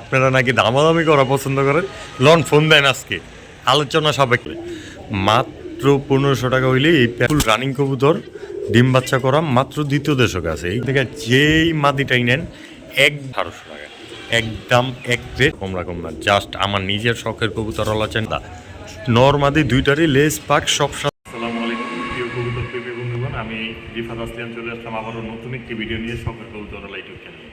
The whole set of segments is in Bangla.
আপনারা নাকি দামাদামি করা পছন্দ করেন, লন ফোন দেন আজকে আলোচনা সাপেক্ষে। মাত্র 1500 টাকা হইলে এই ফুল রানিং কবুতর ডিম বাচ্চা করা মাত্র দ্বিতীয় দশক আছে। এই থেকে যেই মাদিটাই নেন 1200 টাকা একদম এক রেট কমরা কমরা। জাস্ট আমার নিজের শখের কবুতর আছেন না নর্মাদি দুইটারই লেস পাক সব। আসসালামু আলাইকুম প্রিয় কবুতর প্রেমী বন্ধুগণ, আমি রিফাত আসলাম চলে আসলাম আবারও নতুন একটি ভিডিও নিয়ে শখের কবুতর ইউটিউব চ্যানেলে।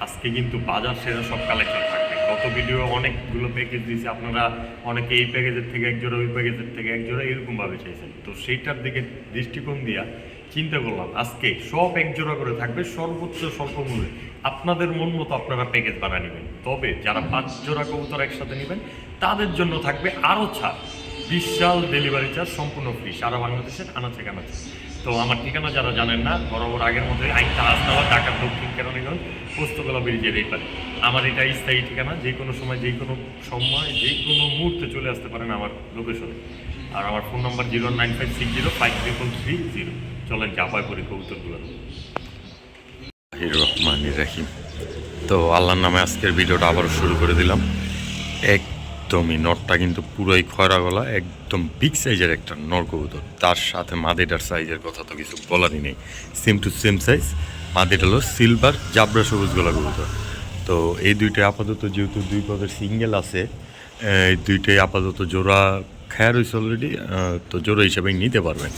আজকে কিন্তু বাজার সেরা সব কালেকশন থাকবে। গত ভিডিও অনেকগুলো প্যাকেজ দিয়েছি, আপনারা অনেকে এই প্যাকেজের থেকে এক জোড়া, ওই প্যাকেজের থেকে এক জোড়া এরকমভাবে চাইছেন। তো সেইটার দিকে দৃষ্টিকোণ দিয়া চিন্তা করলাম আজকে সব এক জোড়া করে থাকবে সর্বোচ্চ স্বল্প মূল্যে। আপনাদের মন মতো আপনারা প্যাকেজ বানিয়ে নেবেন। তবে যারা 5 জোড়া কবুতর একসাথে নেবেন তাদের জন্য থাকবে আরও ছাড়। বিশাল ডেলিভারি চার্জ সম্পূর্ণ ফ্রি সারা বাংলাদেশের আনাচে কানাচে। তো আমার ঠিকানা যারা জানেন না, বরাবর আগের মধ্যে আইনটা হাসনাবাদ, ঢাকার দক্ষিণ কেরানীগঞ্জ, পোস্তগোলা ব্রিজের এই পারে। আমার এটা স্থায়ী ঠিকানা, যে কোনো সময় যে কোনো মুহূর্তে চলে আসতে পারেন আমার লোকেশনে। আর আমার ফোন নাম্বার 09560533330। চলেন চাপায় পরি কবুতরগুলো। রহমানির রাহিম। তো আল্লাহর নামে আজকের ভিডিওটা আবারও শুরু করে দিলাম। একদমই নরটা কিন্তু পুরোই খয়রা গলা, একদম বিগ সাইজের একটা নর কবুতর। তার সাথে মাদিটার সাইজের কথা তো কিছু বলারই নেই, সেম টু সেম সাইজ। মাদিটা হলো সিলভার জাবরা সবুজ গলা কবুতর। তো এই দুইটাই আপাতত যেহেতু দুই পদের সিঙ্গেল আছে, এই দুইটাই আপাতত জোড়া খায়া রয়েছে অলরেডি, তো জোড়া হিসেবেই নিতে পারবেন।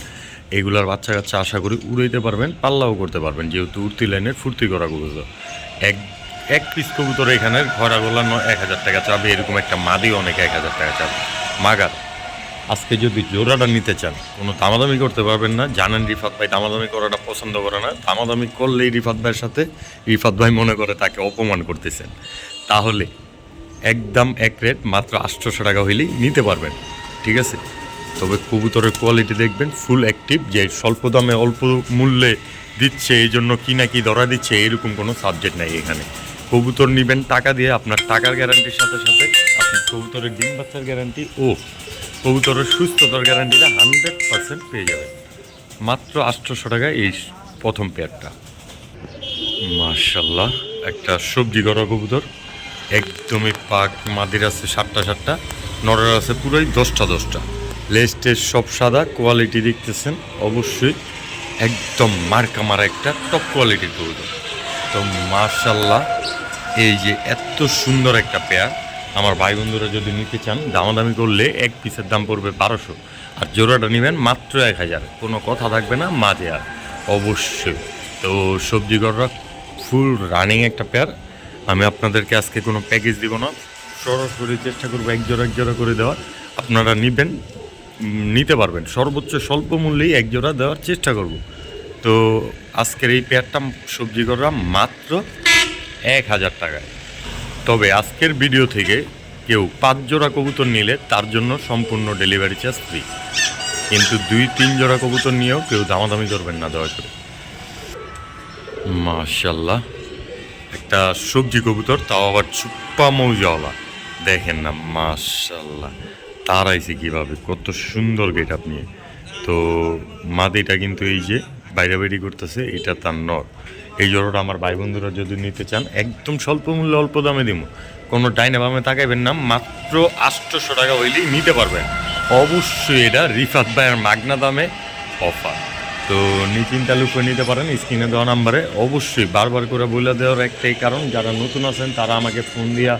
এগুলার বাচ্চা কাচ্চা আশা করি উড়াইতে পারবেন, পাল্লাও করতে পারবেন, যেহেতু উড়তি লাইনের ফুর্তি করা কবুতর। এক পিস কবুতর এখানের ঘোরা গোলা 1000 টাকা চাবে, এরকম একটা মাদি অনেকে 1000 টাকা চাবে মাগার। আজকে যদি জোড়াটা নিতে চান কোনো দামাদামি করতে পারবেন না। জানেন রিফাত ভাই দামাদামি করাটা পছন্দ করে না। দামাদামি করলেই রিফাত ভাইয়ের সাথে রিফাত ভাই মনে করে তাকে অপমান করতেছেন। তাহলে একদম এক রেট মাত্র 800 টাকা হইলেই নিতে পারবেন, ঠিক আছে? তবে কবুতরের কোয়ালিটি দেখবেন ফুল অ্যাক্টিভ, যে স্বল্প দামে অল্প মূল্যে দিচ্ছে এই জন্য কি না কি ধরা দিচ্ছে এরকম কোনো সাবজেক্ট নাই এখানে। কবুতর নেবেন টাকা দিয়ে, আপনার টাকার গ্যারান্টির সাথে সাথে আপনি কবুতরের ডিম বাচ্চার গ্যারান্টি ও কবুতরের সুস্থতার গ্যারান্টিটা 100% পেয়ে যাবেন মাত্র 800 টাকায়। এই প্রথম পেয়ারটা মাশাল্লাহ একটা সবজি গড়া কবুতর, একদমই পাক। মাদির আছে 7টা, নরের আছে পুরোই 10টা। লেস্টের সব সাদা, কোয়ালিটি দেখতেছেন অবশ্যই একদম মার্কা মারা একটা টপ কোয়ালিটির কবুতর। তো মাশাল্লাহ এই যে এত সুন্দর একটা পেয়ার, আমার ভাই বন্ধুরা যদি নিতে চান দামাদামি করলে এক পিসের দাম পড়বে 1200, আর জোড়াটা নেবেন মাত্র 1000। কোনো কথা থাকবে না মাঝে আর অবশ্যই। তো সবজি গড়রা ফুল রানিং একটা পেয়ার। আমি আপনাদেরকে আজকে কোনো প্যাকেজ দিব না, সরাসরি চেষ্টা করবো এক জোড়া করে দেওয়ার। আপনারা নিতে পারবেন সর্বোচ্চ স্বল্প মূল্যেই এক জোড়া দেওয়ার চেষ্টা করব। তো আজকের এই পেয়ারটা সবজি গড়রা মাত্র 1000 টাকায়। তবে আজকের ভিডিও থেকে কেউ 5 জোড়া কবুতর নিলে তার জন্য সম্পূর্ণ ডেলিভারি চার্জ ফ্রি, কিন্তু 2-3 জোড়া কবুতর নিয়েও কেউ দামাদামি করবেন না দয়া করে। মাশাল্লাহ একটা সবজি কবুতর, তাও আবার চুপ্পা মৌজাওয়ালা, দেখেন না মাশাল্লাহ তারাইছে কীভাবে, কত সুন্দর গেট আপ নিয়ে। তো মাদিটা কিন্তু এই যে বাইরাবাইরি করতেছে, এটা তার নর। এই জোড়াটা আমার ভাই বন্ধুরা যদি নিতে চান একদম স্বল্প মূল্যে অল্প দামে দিব, কোনো ডাইনে বামে তাকাইবেন না, মাত্র 800 টাকা হইলেই নিতে পারবেন। অবশ্যই এটা রিফাত ভাইয়ের মাগনা দামে অফার। তো নিশ্চিন্তা লুকিয়ে নিতে পারেন স্ক্রিনে দেওয়া নাম্বারে। অবশ্যই বারবার করে বইলা দেওয়ার একটাই কারণ, যারা নতুন আছেন তারা আমাকে ফোন দিয়া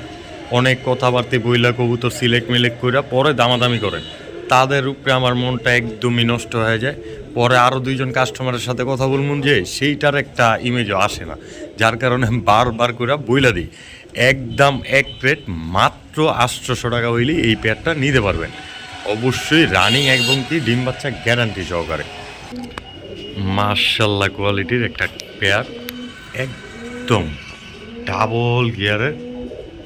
অনেক কথাবার্তা বইলা কবুতর সিলেক্ট করে পরে দামাদামি করেন, তাদের উপরে আমার মনটা একদমই নষ্ট হয়ে যায়। পরে আরও 2জন কাস্টমারের সাথে কথা বলবো যে সেইটার একটা ইমেজও আসে না, যার কারণে বারবার করে বইলা দিই একদম এক রেট মাত্র 800 টাকা হইলেই এই পেয়ারটা নিতে পারবেন। অবশ্যই রানিং এবং কি ডিম বাচ্চা গ্যারান্টি সহকারে। মাশাল্লাহ কোয়ালিটির একটা পেয়ার, একদম ডাবল গিয়ারের,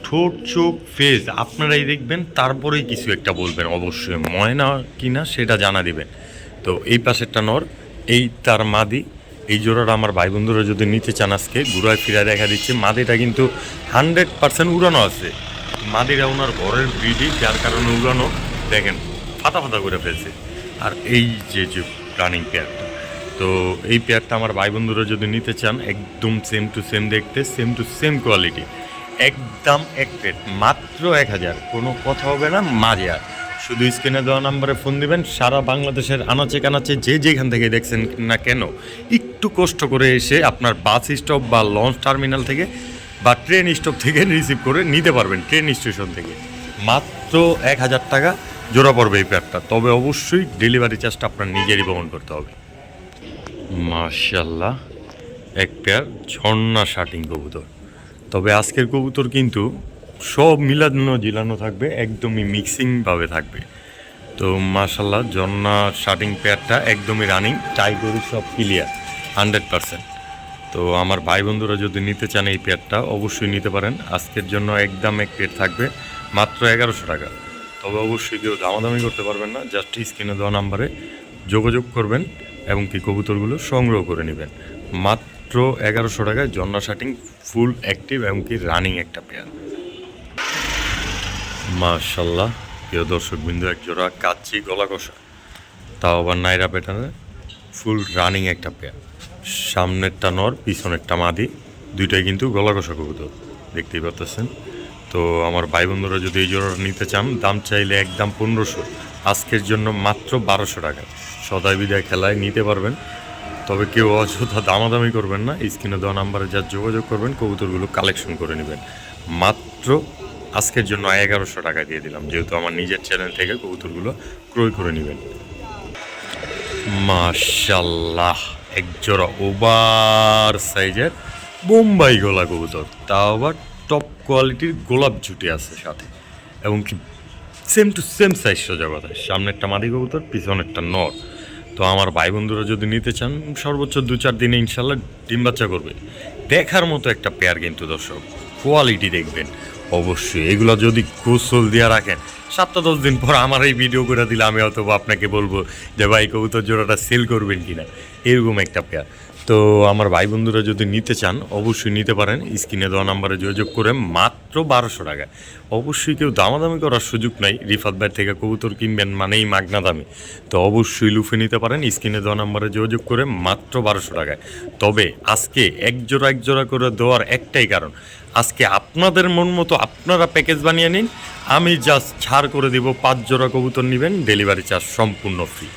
ঠোঁট চোখ ফেস আপনারাই দেখবেন, তারপরেই কিছু একটা বলবেন। অবশ্যই ময়না কিনা সেটা জানা দিবেন। তো এই পাশেরটা নর, এই তার মাদি। এই জোড়াটা আমার ভাই বন্ধুরা যদি নিতে চান আজকে ঘুরায় ফিরায় দেখা দিচ্ছে। মাদিটা কিন্তু 100% উড়ানো আছে, মাদিরা ওনার ঘরের ব্রিডই, যার কারণে উড়ানো দেখেন ফাতা করে ফেলছে। আর এই যে রানিং পেয়ারটা, তো এই পেয়ারটা আমার ভাই বন্ধুরা যদি নিতে চান একদম সেম টু সেম দেখতে, সেম টু সেম কোয়ালিটি, একদম এক প্লেট মাত্র 1000, কোনো কথা হবে না মাঝে। আর শুধু স্ক্রিনে দেওয়া নাম্বারে ফোন দিবেন। সারা বাংলাদেশের আনাচে কানাচে যে যেখান থেকে দেখছেন না কেন, একটু কষ্ট করে এসে আপনার বাস স্টপ বা লঞ্চ টার্মিনাল থেকে বা ট্রেন স্টপ থেকে রিসিভ করে নিতে পারবেন, ট্রেন স্টেশন থেকে। মাত্র 1000 টাকা জোড়া পড়বে এই প্যাডটা, তবে অবশ্যই ডেলিভারি চার্জটা আপনার নিজেরই বহন করতে হবে। মাশাআল্লাহ, এক পেয়ার ঝর্ণা শাটিং কবুতর। তবে আজকের কবুতর কিন্তু সব মিলানো জিলানো থাকবে, একদমই মিক্সিংভাবে থাকবে। তো মাশাআল্লাহ, ঝর্ণা শাটিং পেয়ারটা একদমই রানিং, টাইগরি সব ক্লিয়ার 100%। তো আমার ভাই বন্ধুরা যদি নিতে চান এই পেয়ারটা অবশ্যই নিতে পারেন। আজকের জন্য একদম এক পেয়ার থাকবে মাত্র 1100 টাকা। তবে অবশ্যই কেউ দামাদামি করতে পারবেন না, জাস্ট স্ক্রিনে দেওয়া নাম্বারে যোগাযোগ করবেন এবং কি কবুতরগুলো সংগ্রহ করে নেবেন। মাত্র 1100 টাকায় ঝর্ণা শাটিং ফুল অ্যাক্টিভ এবং কি রানিং একটা পেয়ার। মাশাআল্লাহ, প্রিয় দর্শকবৃন্দ, এক জোড়া কাচ্চি গলা কষা, তাও আবার নাইরা প্যাটার্নে ফুল রানিং একটা পেয়ার। সামনেরটা নর, পিছনেরটা মাদি, দুইটাই কিন্তু গলা কষা কবুতর, দেখতেই পাচ্ছেন। তো আমার ভাই বন্ধুরা যদি এই জোড়াটা নিতে চান, দাম চাইলে একদম 1500, আজকের জন্য মাত্র 1200 টাকা। সদাই বিদায় খেলায় নিতে পারবেন। তবে কেউ অযথা দামাদামি করবেন না, স্ক্রিনে দেওয়া নাম্বারে যা যোগাযোগ করবেন কবুতরগুলো কালেকশন করে নেবেন। মাত্র আজকের জন্য 1100 টাকা দিয়ে দিলাম, যেহেতু আমার নিজের চ্যানেল থেকে কবুতরগুলো ক্রয় করে নেবেন। মাশাআল্লাহ, এক জোড়া ওভার সাইজের বোম্বাই গলা কবুতর, তাও আবার টপ কোয়ালিটির গোলাপ ঝুটি আছে সাথে, এবং কি সেম টু সেম সাইজ সোজা কথা। সামনেরটা মাদি কবুতর, পিছনেরটা নর। তো আমার ভাই বন্ধুরা যদি নিতে চান, সর্বোচ্চ 2-4 দিনে ইনশাল্লাহ ডিম বাচ্চা করবে। দেখার মতো একটা পেয়ার কিন্তু দর্শক, কোয়ালিটি দেখবেন অবশ্যই। এগুলো যদি গোসল দিয়ে রাখেন, 7-10 দিন পর আমার এই ভিডিও করে দিলে আমি হয়তো আপনাকে বলবো যে ভাই কবুতর জোড়াটা সেল করবেন কিনা, এরকম একটা পেয়ার। তো আমার ভাই বন্ধুরা যদি নিতে চান অবশ্যই নিতে পারেন, স্ক্রিনে দেওয়া নাম্বারে যোগাযোগ করে মাত্র 1200 টাকা। অবশ্যই কেউ দামাদামি করার সুযোগ নাই, রিফাত ভাই থেকে কবুতর কিনবেন মানেই মাগনা দামি। তো অবশ্যই লুফে নিতে পারেন, স্ক্রিনে দেওয়া নাম্বারে যোগাযোগ করে মাত্র 1200 টাকায়। তবে আজকে এক জোড়া করে দেওয়ার একটাই কারণ, আজকে আপনাদের মন মতো আপনারা প্যাকেজ বানিয়ে নিন, আমি জাস্ট ছাড় করে দিব। 5 জোড়া কবুতর নেবেন, ডেলিভারি চার্জ সম্পূর্ণ ফ্রি।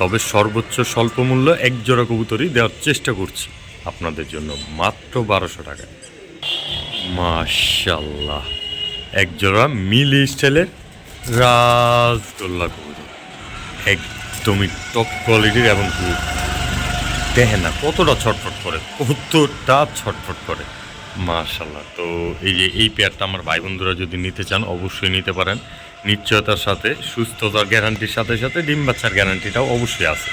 তবে সর্বোচ্চ স্বল্প মূল্য এক জোড়া কবুতরই দেওয়ার চেষ্টা করছি আপনাদের জন্য, মাত্র 1200 টাকা। মাশাআল্লাহ, এক জোড়া মিলি স্টাইলের রাজগোল্লা কবুতর, একদমই টপ কোয়ালিটির, এবং দেখেন না কতটা ছটফট করে, মাশাআল্লাহ। তো এই যে এই পেয়ারটা আমার ভাই বন্ধুরা যদি নিতে চান অবশ্যই নিতে পারেন, নিশ্চয়তার সাথে, সুস্থতার গ্যারান্টির সাথে সাথে ডিম বাচ্চার গ্যারান্টিটাও অবশ্যই আছে।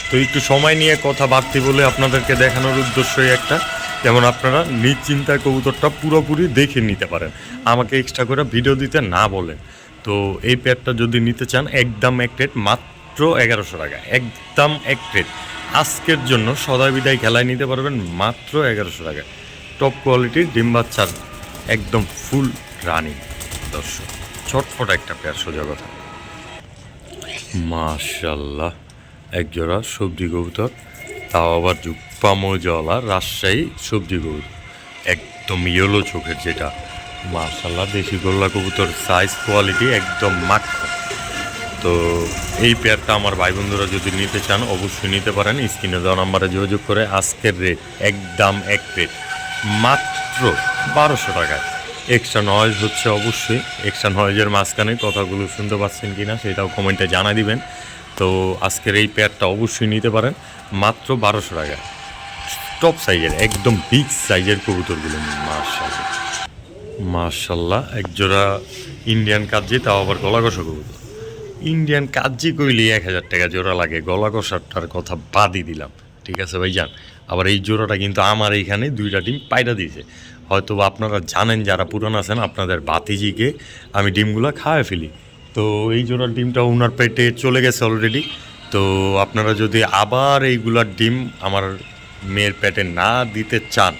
তো একটু সময় নিয়ে কথা বাড়তি বলে আপনাদেরকে দেখানোর উদ্দেশ্যই একটা, যেমন আপনারা নিশ্চিন্তায় কবুতরটা পুরোপুরি দেখে নিতে পারেন, আমাকে এক্সট্রা করে ভিডিও দিতে না বলেন। তো এই পেয়ারটা যদি নিতে চান একদম এক রেট মাত্র 1100 টাকা, একদম এক রেট। আজকের জন্য সদাই বিদায় খেলায় নিতে পারবেন মাত্র 1100 টাকা। টপ কোয়ালিটির ডিম বাচ্চার একদম ফুল রানিং দর্শক, ছটফট একটা পেয়ার সোজা কথা। মাশাআল্লাহ, এক জোড়া সবজি কবুতর, তাও আবার জুপ্পা মৌজাওয়ালা রাজশাহী সবজি কবুতর, একদম ইয়েলো চোখের যেটা। মাশাআল্লাহ, দেশি গোল্লা কবুতর, সাইজ কোয়ালিটি একদম মাখন। তো এই পেয়ারটা আমার ভাই বন্ধুরা যদি নিতে চান অবশ্যই নিতে পারেন, স্ক্রিনে দেওয়া নাম্বারে যোগাযোগ করে। আজকের রেট একদম এক রেট মাত্র 1200 টাকায়। এক্সট্রা নয়েজ হচ্ছে, অবশ্যই এক্সট্রা নয়েজের মাঝখানে কথাগুলো শুনতে পাচ্ছেন কি না সেটাও কমেন্টে জানা দিবেন। তো আজকের এই পেয়ারটা অবশ্যই নিতে পারেন মাত্র 1200 টাকায়। টপ সাইজের একদম বিগ সাইজের কবুতরগুলো। মাশাআল্লাহ, মাশাআল্লাহ, এক জোড়া ইন্ডিয়ান কাজি, তাও আবার গলা কষা কবুতর। ইন্ডিয়ান কাজি কইলে 1000 টাকা জোড়া লাগে, গলা কষাটার কথা বাদই দিলাম, ঠিক আছে ভাইজান। আবার এই জোড়াটা কিন্তু আমার এইখানে 2টা ডিম পায়রা দিয়েছে, হয়তো আপনারা জানেন যারা পুরান আছেন, আপনাদের ভাতিজিকে আমি ডিমগুলো খাওয়াই ফেলি। তো এই জোড়ার ডিমটা ওনার পেটে চলে গেছে অলরেডি। তো আপনারা যদি আবার এইগুলার ডিম আমার মেয়ের পেটে না দিতে চান,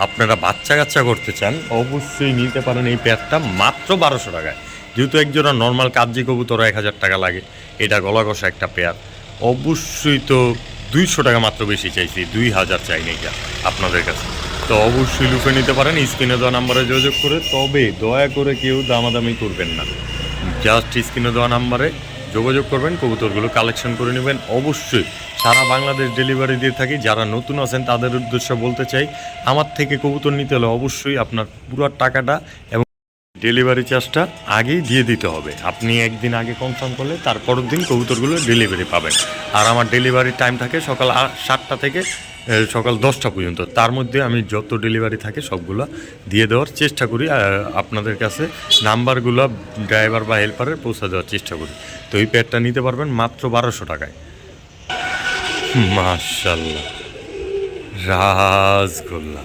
আপনারা বাচ্চা কাচ্চা করতে চান, অবশ্যই নিতে পারেন এই পেয়ারটা মাত্র 1200 টাকায়। যেহেতু এক জোড়া নর্মাল কাবজি কবুতর 1000 টাকা লাগে, এটা গলা কষা একটা পেয়ার, অবশ্যই তো 200 টাকা মাত্র বেশি চাইছি, 2000 চাই না এটা আপনাদের কাছে। তো অবশ্যই লুফে নিতে পারেন স্ক্রিনে দেওয়া নাম্বারে যোগাযোগ করে। তবে দয়া করে কেউ দামাদামি করবেন না, জাস্ট স্ক্রিনে দেওয়া নাম্বারে যোগাযোগ করবেন, কবুতরগুলো কালেকশন করে নেবেন। অবশ্যই সারা বাংলাদেশ ডেলিভারি দিয়ে থাকি। যারা নতুন আছেন তাদের উদ্দেশ্যে বলতে চাই, আমার থেকে কবুতর নিতে হলে অবশ্যই আপনার পুরো টাকাটা এবং ডেলিভারি চার্জটা আগেই দিয়ে দিতে হবে। আপনি একদিন আগে কনফার্ম করলে তারপরের দিন কবুতরগুলো ডেলিভারি পাবেন। আর আমার ডেলিভারি টাইম থাকে সকাল 7টা থেকে সকাল 10টা পর্যন্ত। তার মধ্যে আমি যত ডেলিভারি থাকে সবগুলো দিয়ে দেওয়ার চেষ্টা করি। আপনাদের কাছে নাম্বারগুলো ড্রাইভার বা হেল্পারের পৌঁছে দেওয়ার চেষ্টা করি। তো এই প্যাডটা নিতে পারবেন মাত্র 1200 টাকায়। মাশাল্লাহ, রাজগোল্লা,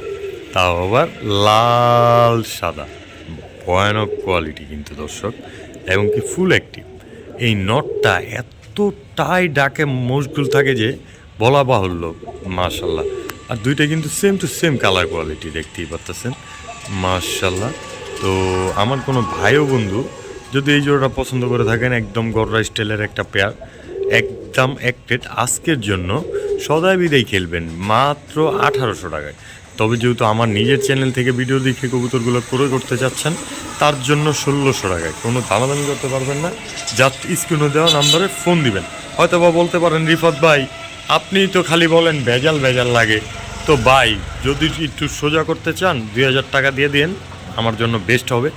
তাও আবার লাল সাদা, ভয়ানক কোয়ালিটি কিন্তু দর্শক, এবং কি ফুল অ্যাক্টিভ। এই নটটা এতটাই ডাকে মশগুল থাকে যে বলা বাহুল্য। মাশাল্লাহ, আর দুইটা কিন্তু same to same colour quality, দেখতেই পাচ্ছেন। মাশাল্লাহ। তো আমার কোনো ভাই ও বন্ধু যদি এই জোড়াটা পছন্দ করে থাকেন, একদম গররা স্টাইলের একটা পেয়ার, একদম অ্যাক্টেড, আজকের জন্য সদাই বিদায় খেলবেন মাত্র 1800 টাকায়। তবে যেহেতু আমার নিজের চ্যানেল থেকে ভিডিও দেখে কবুতরগুলো ক্রয় করতে চাচ্ছেন, তার জন্য 1600 টাকায়। কোনো দামাদামি করতে পারবেন না, জাস্ট স্ক্রিনে দেওয়া নাম্বারে ফোন দিবেন। হয়তো বা বলতে পারেন, রিফাত ভাই আপনি তো খালি বলেন ভেজাল ভেজাল লাগে। তো ভাই যদি একটু সোজা করতে চান 2000 টাকা দিয়ে দিন, আমার জন্য বেস্ট হবে।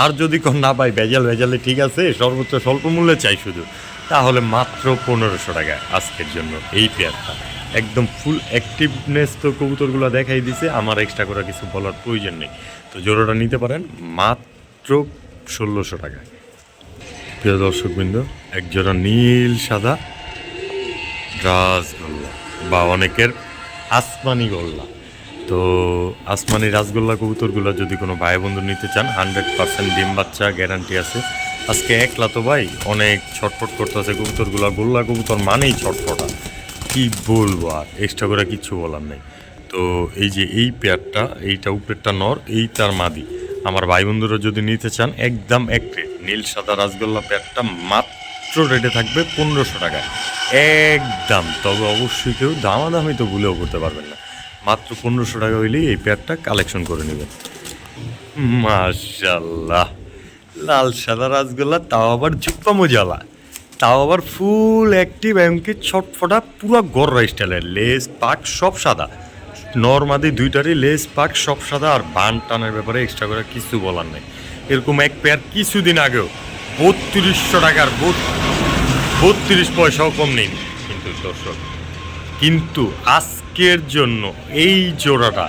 আর যদি না ভাই ভেজাল ভেজালে ঠিক আছে, সর্বোচ্চ স্বল্প মূল্যে চাই শুধু, তাহলে মাত্র 1500 টাকা আজকের জন্য এই পেয়ারটা। একদম ফুল অ্যাক্টিভনেস তো কবুতরগুলো দেখাই দিছে, আমার এক্সট্রা করে কিছু বলার প্রয়োজন নেই। তো জোড়াটা নিতে পারেন মাত্র 1600 টাকায়। প্রিয় দর্শকবৃন্দ, এক জোড়া নীল সাদা রাজগোল্লা, বা অনেকের আসমানি গোল্লা। তো আসমানি রাজগোল্লা কবুতরগুলো যদি কোনো ভাই বন্ধু নিতে চান, 100% ডিম বাচ্চা গ্যারান্টি আছে। আজকে একলা তো ভাই অনেক ছটফট করতে আছে কবুতরগুলো। গোল্লা কবুতর মানেই ছটফটা, কি বলবো, আর এক্সট্রা করে কিচ্ছু বলার নেই। তো এই যে এই পেয়ারটা, এইটা উপরেরটা নর, এই তার মাদি, আমার ভাই বন্ধুরা যদি নিতে চান, একদম এক রেট নীল সাদা রাজগোল্লা পেয়ারটা মাত্র রেটে থাকবে 1500 টাকায় একদম। তবে অবশ্যই কেউ দামাদামি তো ভুলেও করতে পারবেন না, মাত্র 1500 টাকা হইলেই এই পেয়ারটা কালেকশন করে নেবেন। মাশাল্লাহ, লাল সাদা রাজগোল্লা, তাও আবার জুপ্পা মজালা, তাও আবার ফুল অ্যাক্টিভ, এমনকি ছটফটা পুরো গররা স্টাইলের, লেস পাক সব সাদা, নর্মাদি দুইটারই লেস পাক সব সাদা। আর বান টানের ব্যাপারে এক্সট্রা করে কিছু বলার নেই। এরকম এক পেয়ার কিছুদিন আগেও 3200 টাকার 32 পয়সাও কম নেই কিন্তু দর্শক। কিন্তু আজকের জন্য এই জোড়াটা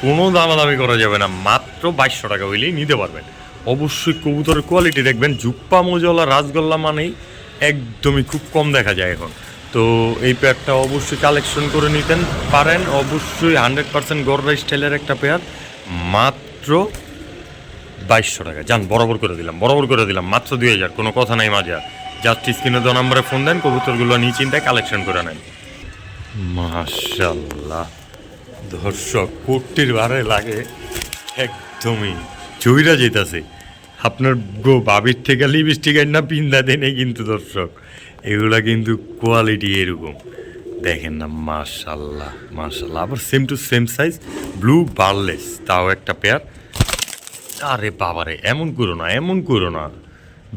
কোনো দামাদামি করা যাবে না, মাত্র 2200 টাকা হইলেই নিতে পারবেন। অবশ্যই কবুতরের কোয়ালিটি দেখবেন, জুপ্পা মোজলা রাজগোল্লা মানেই একদমই খুব কম দেখা যায় এখন। তো এই পেয়ারটা অবশ্যই কালেকশন করে নিতেন পারেন। অবশ্যই 100% গররা স্টাইলের একটা পেয়ার, মাত্র 2200 টাকা। যান, বরাবর করে দিলাম মাত্র 2000, কোনো কথা নাই মাঝে। জাস্ট স্ক্রিনে 2 নম্বরে ফোন দেন, কবুতরগুলো নিয়ে চিন্তায় কালেকশন করে নেন। মাশাল্লাহ দর্শক, কোটির বারে লাগে, একদমই চইরা যেতেছে। আপনার বাবির থেকে লিপস্টিক না পিন্দা দেনে কিন্তু দর্শক, এগুলা কিন্তু কোয়ালিটি এরকম দেখেন না। মাশাল্লাহ মাশাল্লাহ, আবার same to same size blue বার্লেস, তাও একটা পেয়ার। আরে বাবারে, এমন করো না।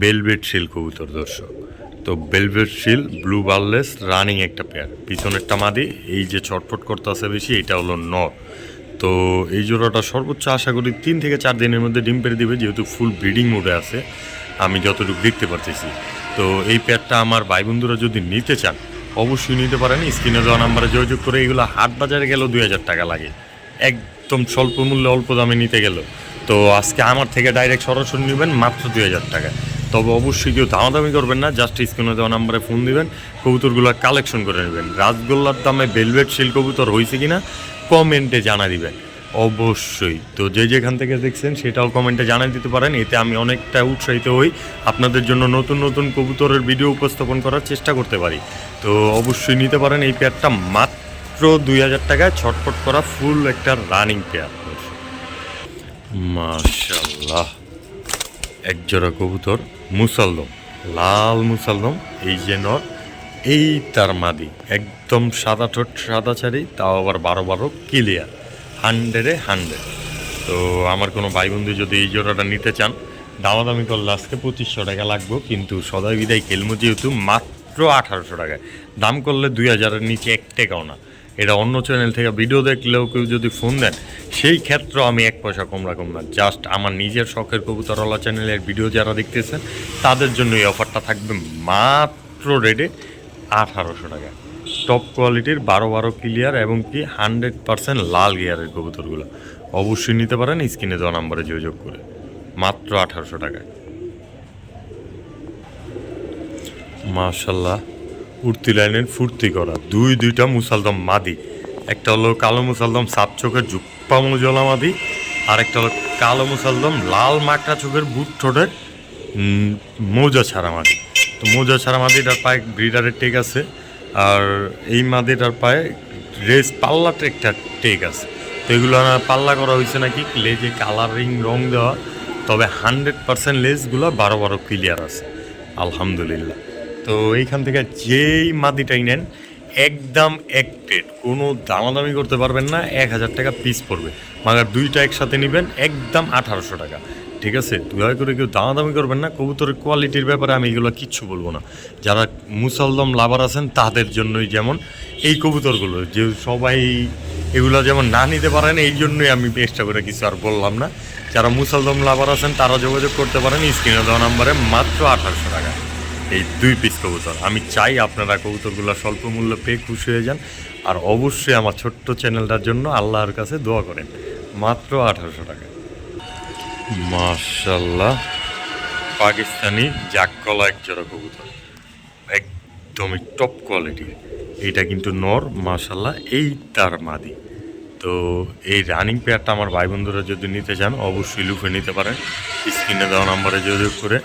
বেলভেট শিল কবুতর দর্শক, তো বেলভেট শিল ব্লু বার্লেস রানিং একটা পেয়ার, পিছনেরটা মাদি, এই যে ছটফট করতে আছে বেশি, এটা হলো নর। তো এই জোড়াটা সর্বোচ্চ আশা করি 3 থেকে 4 দিনের মধ্যে ডিম পেড়ে দিবে, যেহেতু ফুল ব্রিডিং মোডে আছে আমি যতটুকু দেখতে পারতেছি। তো এই পেয়ারটা আমার ভাই বন্ধুরা যদি নিতে চান, অবশ্যই নিতে পারেন। স্ক্রিনে দেওয়া নাম্বারে যোগাযোগ করে। এগুলো হাট বাজারে গেলেও 2000 টাকা লাগে, একদম স্বল্প মূল্যে অল্প দামে নিতে গেল। তো আজকে আমার থেকে ডাইরেক্ট সরাসরি নেবেন মাত্র 2000 টাকা। তবে অবশ্যই কেউ দামাদামি করবেন না, জাস্ট স্ক্রিনে দেওয়া নাম্বারে ফোন দিবেন, কবুতরগুলো কালেকশন করে নেবেন। রাজগোল্লার দামে বেলভেট শিল কবুতর হয়েছে কিনা কমেন্টে জানা দিবেন অবশ্যই। তো যে যেখান থেকে দেখছেন সেটাও কমেন্টে জানাই দিতে পারেন, এতে আমি অনেকটা উৎসাহিত হই, আপনাদের জন্য নতুন নতুন কবুতরের ভিডিও উপস্থাপন করার চেষ্টা করতে পারি। তো অবশ্যই নিতে পারেন এই পেয়ারটা মাত্র 2000 টাকায়, ছটফট করা ফুল একটা রানিং পেয়ার। মাশাল্লাহ, একজোড়া কবুতর মুসালদম, লাল মুসালদম, এই যে নর, এই তার মাদি, একদম সাদা ঠোঁট সাদা ছাড়ি, তাও আবার 12 ক্লিয়ার, 100-এ 100। তো আমার কোনো ভাই বন্ধু যদি এই জোড়াটা নিতে চান, দামাদামি করলে আজকে 2500 টাকা লাগবে, কিন্তু সদাই বিদায় খেলবো যেহেতু মাত্র 1800 টাকায়। দাম করলে 2000-এর নিচে 1 টাকাও না। এটা অন্য চ্যানেল থেকে ভিডিও দেখলেও কেউ যদি ফোন দেন, সেই ক্ষেত্রে আমি 1 পয়সা কম রাখুন না। জাস্ট আমার নিজের শখের কবুতরওয়ালা চ্যানেলের ভিডিও যারা দেখতেছেন তাদের জন্য এই অফারটা থাকবে মাত্র রেটে 1800 টাকা। টপ কোয়ালিটির 12 ক্লিয়ার এবং কি 100% লাল গিয়ারের কবুতরগুলো অবশ্যই নিতে পারেন স্ক্রিনে দেওয়া নাম্বারে যোগাযোগ করে, মাত্র 1800 টাকায়। মাশাল্লাহ, উঠতি লাইনের ফুর্তি করা দুইটা মুসালদম মাদি। একটা হলো কালো মুসালদম সাত চোখের জুপ্পা মুজলা মাদি, আর একটা হলো কালো মুসালদম লাল মাকড়া চোখের বুট ঠোঁটের মৌজা ছাড়া মাদি। তো মৌজা ছাড়া মাদিটার পায়ে ব্রিডারের টেক আছে, আর এই মাদিটার পায়ে রেস পাল্লাতে একটা টেক আছে। তো এগুলো পাল্লা করা হয়েছে নাকি লেজে কালারিং রং দেওয়া, তবে 100% লেজগুলো 12 ক্লিয়ার আছে আলহামদুলিল্লাহ। তো এইখান থেকে যেই মাদিটাই নেন একদম এক প্লেট, কোনো দামাদামি করতে পারবেন না। 1000 টাকা পিস পড়বে, মাগার দুইটা একসাথে নেবেন একদম 1800 টাকা। ঠিক আছে, দয়া করে কেউ দামাদামি করবেন না। কবুতরের কোয়ালিটির ব্যাপারে আমি এগুলো কিচ্ছু বলবো না। যারা মুসলদম লাভার আছেন তাদের জন্যই যেমন এই কবুতরগুলো, যে সবাই এগুলো যেমন না নিতে পারেন, এই জন্যই আমি এক্সট্রা করে কিছু আর বললাম না। যারা মুসলদম লাভার আছেন তারা যোগাযোগ করতে পারেন স্ক্রিনে দেওয়া নাম্বারে, মাত্র 1800 টাকা এই 2 পিস কবুতর। আমি চাই আপনারা কবুতরগুলো স্বল্প মূল্য পেয়ে খুশি হয়ে যান, আর অবশ্যই আমার ছোট্ট চ্যানেলটার জন্য আল্লাহর কাছে দোয়া করেন। মাত্র 1800 টাকা। মাশাল্লাহ, পাকিস্তানি জাককলা এক জোড়া কবুতর, একদমই টপ কোয়ালিটি। এইটা কিন্তু নর, মাশাল্লাহ এই তার মাদি। তো এই রানিং পেয়ারটা আমার ভাই বন্ধুরা যদি নিতে চান অবশ্যই লুফে নিতে পারেন স্ক্রিনে দেওয়া নাম্বারে যোগাযোগ করে।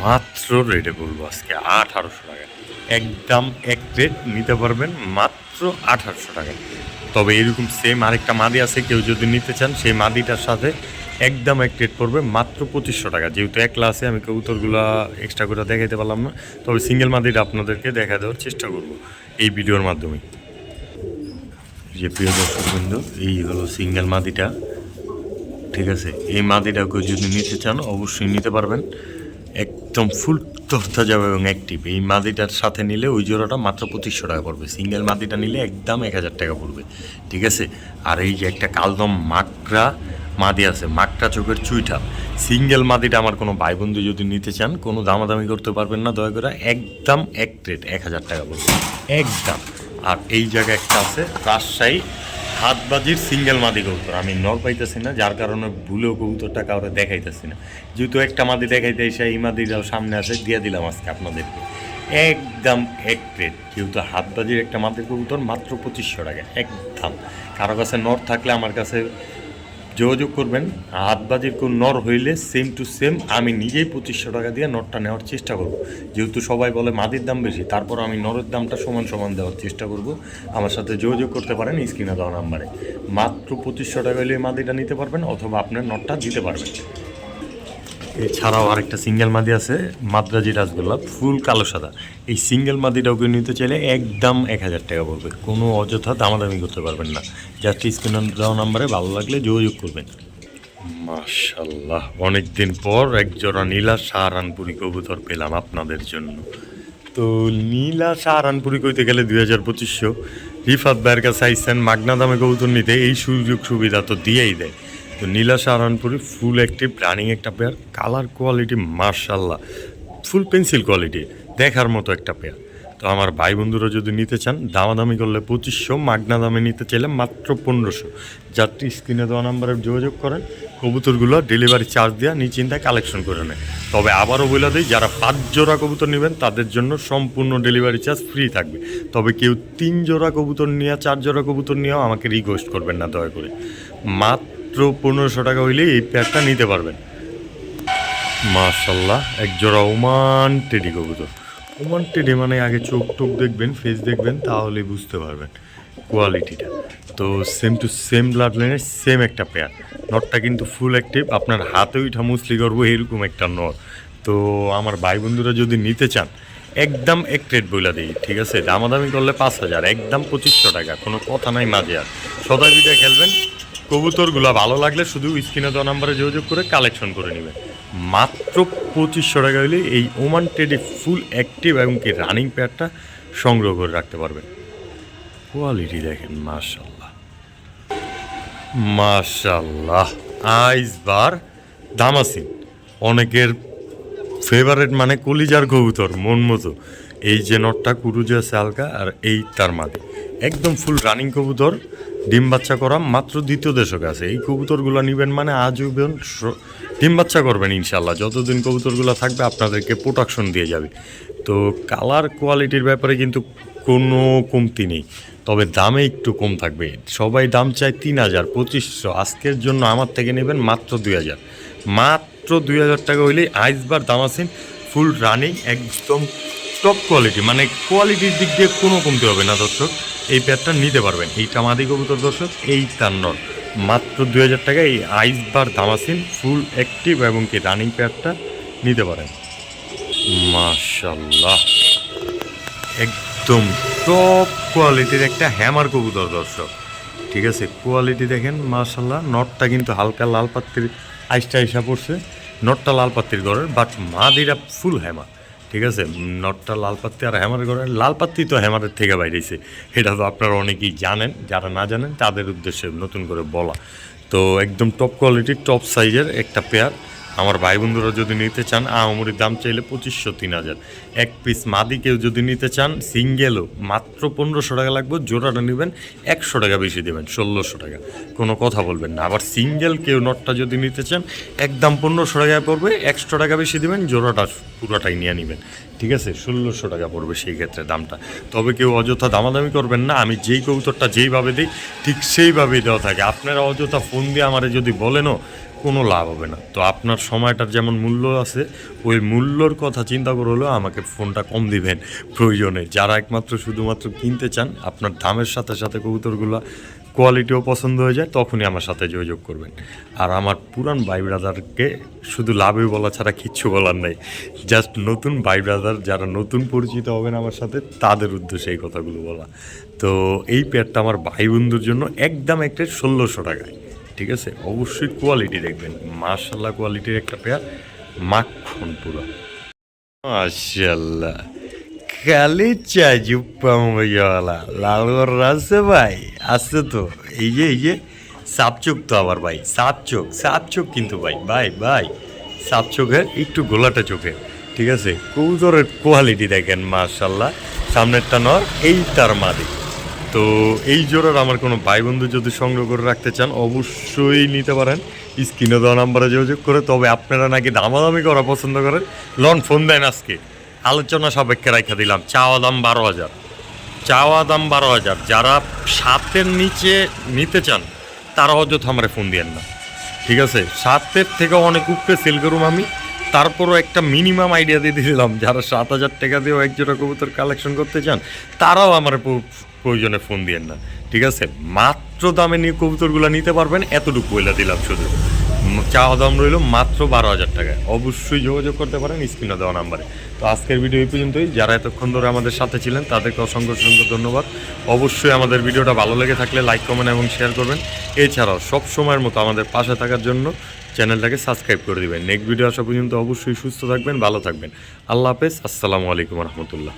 মাত্র রেটে বলবো আজকে 1800 টাকা, একদম এক রেট নিতে পারবেন মাত্র 1800 টাকা। তবে এরকম সেম আরেকটা মাদি আছে, কেউ যদি নিতে চান সেই মাদিটার সাথে একদম এক রেট পড়বে মাত্র 2500 টাকা। যেহেতু একলা আছে আমি কবুতরগুলো এক্সট্রা করে দেখাইতে পারলাম না, তবে সিঙ্গেল মাদিটা আপনাদেরকে দেখা দেওয়ার চেষ্টা করব এই ভিডিওর মাধ্যমে। যে প্রিয় দর্শক বন্ধু, এই হলো সিঙ্গেল মাদিটা। ঠিক আছে, এই মাদিটাকে যদি নিতে চান অবশ্যই নিতে পারবেন, একদম ফুল তরতা যাবে এবং অ্যাক্টিভ। এই মাদিটার সাথে নিলে ওই জোড়াটা মাত্র 2500 টাকা পড়বে, সিঙ্গেল মাদিটা নিলে একদম 1000 টাকা পড়বে। ঠিক আছে, আর এই যে একটা কালদম মাকড়া মাদি আছে, মাকড়া চোখের চুইটা, সিঙ্গেল মাদিটা আমার কোনো ভাই বন্ধু যদি নিতে চান কোনো দামাদামি করতে পারবেন না, দয়া করে একদম এক রেট 1000 টাকা পড়বে একদম। আর এই জায়গায় একটা আছে রাজশাহী হাতবাজির সিঙ্গেল মাদি কবুতর, আমি নর পাইতেছি না যার কারণে ভুলেও কবুতরটা কাউরে দেখাইতেছি না। যেহেতু একটা মাদি দেখাইতে এসে এই মাদিটাও সামনে আছে, দিয়ে দিলাম আজকে আপনাদেরকে একদম এক রেট। যেহেতু হাতবাজির একটা মাদির কবুতর মাত্র 2500 টাকা একদম। কারো কাছে নর থাকলে আমার কাছে যোগাযোগ করবেন। হাতবাজির কোন নর হইলে সেম টু সেম আমি নিজেই 2500 টাকা দিয়ে নরটা নেওয়ার চেষ্টা করব। যেহেতু সবাই বলে মাদির দাম বেশি, তারপর আমি নরের দামটা সমান সমান দেওয়ার চেষ্টা করব। আমার সাথে যোগাযোগ করতে পারেন স্ক্রিনে দেওয়া নাম্বারে, মাত্র 2500 টাকা হলে মাদিটা নিতে পারবেন অথবা আপনার নরটা দিতে পারবেন। এছাড়াও আরেকটা সিঙ্গেল মাদি আছে মাদ্রাজি রাসগোল্লা, ফুল কালো সাদা। এই সিঙ্গেল মাদিটাকে নিতে চাইলে একদম 1000 টাকা পড়বে, কোনো অযথা দামাদামি করতে পারবেন না। জাস্ট স্ক্রিনে দেওয়া নাম্বারে ভালো লাগলে যোগাযোগ করবেন। মাশাল্লাহ, অনেকদিন পর একজোড়া নীলা সাহারানপুরি কবুতর পেলাম আপনাদের জন্য। তো নীলা সাহারানপুরি কইতে গেলে 2500 রিফাত ভাইয়ের কাছে আইসেন মাগনা দামে কবুতর নিতে, এই সুযোগ সুবিধা তো দিয়েই দেয়। তো নীলা সাহারানপুরি ফুল অ্যাক্টিভ রানিং একটা পেয়ার, কালার কোয়ালিটি মাশাল্লাহ ফুল পেন্সিল কোয়ালিটি, দেখার মতো একটা পেয়ার। তো আমার ভাই বন্ধুরা যদি নিতে চান দামাদামি করলে 2500, মাগনা দামে নিতে চাইলে মাত্র 1500। যাত্রী স্ক্রিনে দেওয়া নাম্বারে যোগাযোগ করেন, কবুতরগুলো ডেলিভারি চার্জ দেওয়া নিশ্চিন্তায় কালেকশন করে নেয়। তবে আবারও বলে দিই, যারা 5 জোড়া কবুতর নেবেন তাদের জন্য সম্পূর্ণ ডেলিভারি চার্জ ফ্রি থাকবে। তবে কেউ 3 জোড়া কবুতর নিয়ে 4 জোড়া কবুতর নিয়েও আমাকে রিকোয়েস্ট করবেন না দয়া করে, মাত্র 1500 টাকা হইলে এই পেয়ারটা নিতে পারবেন। মাশাল্লাহ, এক জোড়া ওমান টেডি কবুতর। ওমান টেডি মানে আগে চোখ টোক দেখবেন, ফেস দেখবেন, তাহলে বুঝতে পারবেন কোয়ালিটিটা। তো সেম টু সেম ব্লাড লাইনের সেম একটা পেয়ার, নটটা কিন্তু ফুল অ্যাক্টিভ, আপনার হাতে উঠা মুসলি করবো এরকম একটা নট। তো আমার ভাই বন্ধুরা যদি নিতে চান একদম এক রেট বইলা দিই, ঠিক আছে, দামাদামি করলে 5000, একদম 2500 টাকা, কোনো কথা নাই মাঝে। আর সদাই বিদায় খেলবেন কবুতরগুলো ভালো লাগলে শুধু স্ক্রিনে দেওয়া নাম্বারে যোগাযোগ করে কালেকশন করে নেবেন। মাত্র 2500 টাকা হলে এই ওমান টেডি ফুল অ্যাক্টিভ এবং কি রানিং পেয়ারটা সংগ্রহ করে রাখতে পারবেন। কোয়ালিটি দেখেন, মাশাল্লাহ মাশাল্লাহ। আইসবার দামাসিন অনেকের ফেভারেট, মানে কলিজার কবুতর মন মতো। এই যে নটটা কুরুজা সালকা আর এই তার মাদি একদম ফুল রানিং কবুতর, ডিম বাচ্চা করা, মাত্র দ্বিতীয় দশকে আছে। এই কবুতরগুলো নেবেন মানে আজীবন ডিম বাচ্চা করবেন ইনশাল্লাহ। যতদিন কবুতরগুলো থাকবে আপনাদেরকে প্রোটেকশন দিয়ে যাবে। তো কালার কোয়ালিটির ব্যাপারে কিন্তু কোনো কমতি নেই, তবে দামে একটু কম থাকবে। সবাই দাম চায় 3000, 2500। আজকের জন্য আমার থেকে নেবেন মাত্র 2000, মাত্র 2000 টাকা হইলেই আইসবার দামাসিন ফুল রানিং একদম টপ কোয়ালিটি, মানে কোয়ালিটির দিক দিয়ে কোনো কমতে হবে না দর্শক। এই পেয়ারটা নিতে পারবেন। এইটা মাদি কবুতর দর্শক, এই তার নর, মাত্র 2000 টাকা এই আইসবার দামাসিন ফুল অ্যাক্টিভ এবং কি রানিং পেয়ারটা নিতে পারেন। মাশাল্লাহ, একদম টপ কোয়ালিটির একটা হ্যামার কবুতর দর্শক। ঠিক আছে, কোয়ালিটি দেখেন মাশাল্লাহ। নটটা কিন্তু হালকা লাল পাত্তির আইসটা আইসা পড়ছে, নটটা লাল পাত্তির ঘরের, বাট মাদিরা ফুল হ্যামার। ঠিক আছে, নটটা লাল পাত্তি আর হ্যামারের ঘরের। লাল পাত্তি তো হ্যামারের থেকে বাইরেছে, এটা তো আপনারা অনেকেই জানেন, যারা না জানেন তাদের উদ্দেশ্যে নতুন করে বলা। তো একদম টপ কোয়ালিটির টপ সাইজের একটা পেয়ার। আমার ভাই বন্ধুরা যদি নিতে চান, আহামরির দাম চাইলে 2500, 3000। এক পিস মাদি কেউ যদি নিতে চান সিঙ্গেলও মাত্র 1500 টাকা লাগবে। জোড়াটা নেবেন 100 টাকা বেশি দেবেন, 1600 টাকা, কোনো কথা বলবেন না। আবার সিঙ্গেল কেউ নটটা যদি নিতে চান একদম 1500 টাকায় পড়বে, 100 টাকা বেশি দেবেন, জোড়াটা পুরোটাই নিয়ে নেবেন। ঠিক আছে, 1600 টাকা পড়বে সেই ক্ষেত্রে দামটা। তবে কেউ অযথা দামাদামি করবেন না, আমি যেই কবুতরটা যেইভাবে দিই ঠিক সেইভাবেই দেওয়া থাকে। আপনারা অযথা ফোন দিয়ে আমারে যদি বলেনও কোনো লাভ হবে না। তো আপনার সময়টার যেমন মূল্য আছে, ওই মূল্যর কথা চিন্তা করে হলেও আমাকে ফোনটা কম দিবেন প্রয়োজনে। যারা একমাত্র শুধুমাত্র কিনতে চান, আপনার দামের সাথে সাথে কবুতরগুলো কোয়ালিটিও পছন্দ হয়ে যায়, তখনই আমার সাথে যোগাযোগ করবেন। আর আমার পুরান ভাই ব্রাদারকে শুধু লাভই বলা ছাড়া কিচ্ছু বলার নেই। জাস্ট নতুন ভাই ব্রাদার যারা নতুন পরিচিত হবেন আমার সাথে, তাদের উদ্দেশ্যে এই কথাগুলো বলা। তো এই পেয়ারটা আমার ভাই বন্ধুর জন্য একদম একটা 1600 টাকায়। ঠিক আছে, অবশ্যই কোয়ালিটি দেখবেন, মাশাল্লাহ কোয়ালিটির একটা পেয়ার, মাখন পুরো মাশাল্লাহ। খালি চাজুপালা লালগর আছে ভাই, আছে তো। এই যে সাপচোক তো আবার ভাই, সাপচোক কিন্তু ভাই ভাই ভাই সাপ চোখের একটু গোলাটা চোখের। ঠিক আছে, কবুতরের কোয়ালিটি দেখেন মাশাল্লাহ। সামনেরটা নর, এই তার মাদি। তো এই জোড়ার আমার কোনো ভাই বন্ধু যদি সংগ্রহ করে রাখতে চান অবশ্যই নিতে পারেন, স্ক্রিনে দেওয়া নাম্বারে যোগাযোগ করে। তবে আপনারা নাকি দামাদামি করা পছন্দ করেন, লন ফোন দেন, আজকে আলোচনা সাপেক্ষে রাখা দিলাম। চাওয়া দাম 12,000, চাওয়া দাম 12,000। যারা 7-এর নিচে নিতে চান তারা অযথা আমারে ফোন দিয়েন না। ঠিক আছে, 7-এর থেকে অনেক উপরে সেল করুম আমি, তারপরও একটা মিনিমাম আইডিয়া দিয়ে দিলাম। যারা 7,000 টাকা দিয়েও এক জোড়া কবুতর কালেকশন করতে চান তারাও আমার প্রয়োজনে ফোন দিয়েন না। ঠিক আছে, মাত্র দামে নিয়ে কবুতরগুলো নিতে পারবেন, এতটুকু বইলা দিলাম। শুধু চাওয়া দাম রইল মাত্র 12,000 টাকায়। অবশ্যই যোগাযোগ করতে পারেন স্ক্রিনে দেওয়া নাম্বারে। তো আজকের ভিডিও এই পর্যন্তই। যারা এতক্ষণ ধরে আমাদের সাথে ছিলেন তাদেরকে অসংখ্য ধন্যবাদ। অবশ্যই আমাদের ভিডিওটা ভালো লেগে থাকলে লাইক, কমেন্ট এবং শেয়ার করবেন। এছাড়াও সব সময়ের মতো আমাদের পাশে থাকার জন্য চ্যানেলটাকে সাবস্ক্রাইব করে দিবেন। নেক্সট ভিডিও আসা পর্যন্ত অবশ্যই সুস্থ থাকবেন, ভালো থাকবেন। আল্লাহ হাফেজ, আসসালামু আলাইকুম রহমতুল্লাহ।